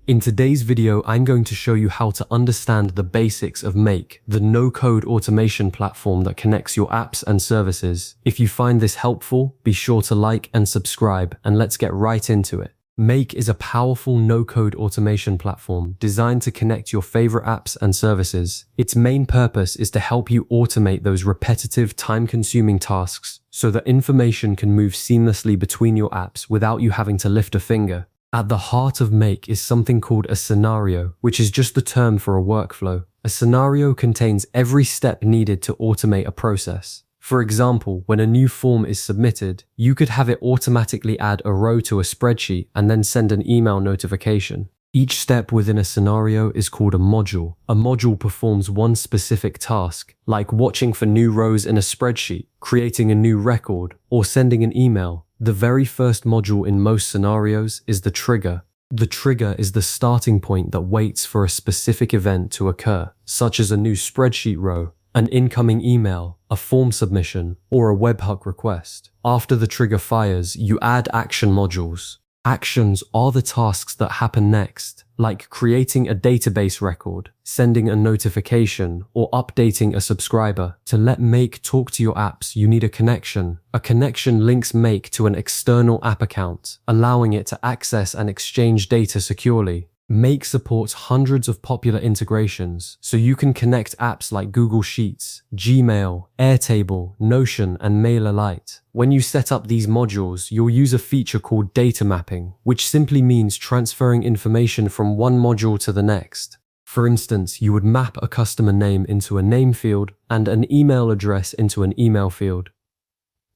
In today's video, I'm going to show you how to understand the basics of Make, the no-code automation platform that connects your apps and services. If you find this helpful, be sure to like and subscribe, and let's get right into it. Make is a powerful no-code automation platform designed to connect your favorite apps and services. Its main purpose is to help you automate those repetitive, time-consuming tasks so that information can move seamlessly between your apps without you having to lift a finger. At the heart of Make is something called a scenario, which is just the term for a workflow. A scenario contains every step needed to automate a process. For example, when a new form is submitted, you could have it automatically add a row to a spreadsheet and then send an email notification. Each step within a scenario is called a module. A module performs one specific task, like watching for new rows in a spreadsheet, creating a new record, or sending an email. The very first module in most scenarios is the trigger. The trigger is the starting point that waits for a specific event to occur, such as a new spreadsheet row, an incoming email, a form submission, or a webhook request. After the trigger fires, you add action modules. Actions are the tasks that happen next, like creating a database record, sending a notification, or updating a subscriber. To let Make talk to your apps, you need a connection. A connection links Make to an external app account, allowing it to access and exchange data securely. Make supports hundreds of popular integrations, so you can connect apps like Google Sheets, Gmail, Airtable, Notion, and MailerLite. When you set up these modules, you'll use a feature called data mapping, which simply means transferring information from one module to the next. For instance, you would map a customer name into a name field and an email address into an email field.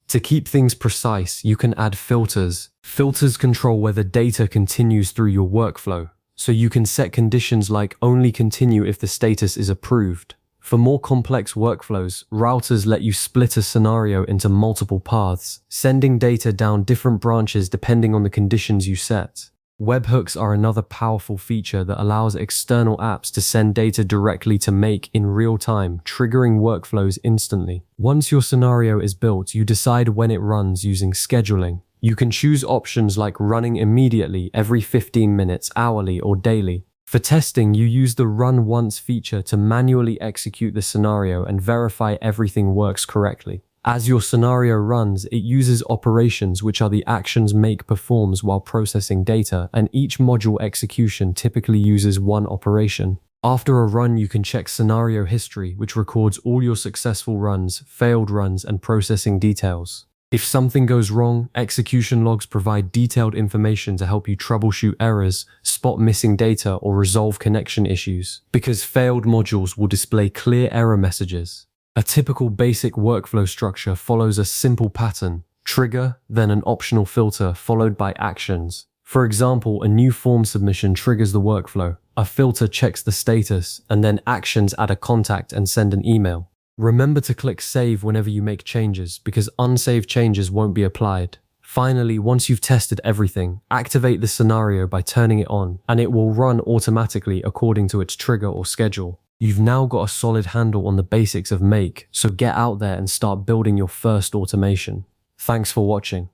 To keep things precise, you can add filters. Filters control whether data continues through your workflow, so you can set conditions like only continue if the status is approved. For more complex workflows, routers let you split a scenario into multiple paths, sending data down different branches depending on the conditions you set. Webhooks are another powerful feature that allows external apps to send data directly to Make in real time, triggering workflows instantly. Once your scenario is built, you decide when it runs using scheduling. You can choose options like running immediately, every 15 minutes, hourly, or daily. For testing, you use the Run Once feature to manually execute the scenario and verify everything works correctly. As your scenario runs, it uses operations, which are the actions Make performs while processing data, and each module execution typically uses one operation. After a run, you can check scenario history, which records all your successful runs, failed runs, and processing details. If something goes wrong, execution logs provide detailed information to help you troubleshoot errors, spot missing data, or resolve connection issues, because failed modules will display clear error messages. A typical basic workflow structure follows a simple pattern: trigger, then an optional filter, followed by actions. For example, a new form submission triggers the workflow, a filter checks the status, and then actions add a contact and send an email. Remember to click Save whenever you make changes, because unsaved changes won't be applied. Finally, once you've tested everything, activate the scenario by turning it on, and it will run automatically according to its trigger or schedule. You've now got a solid handle on the basics of Make, so get out there and start building your first automation. Thanks for watching.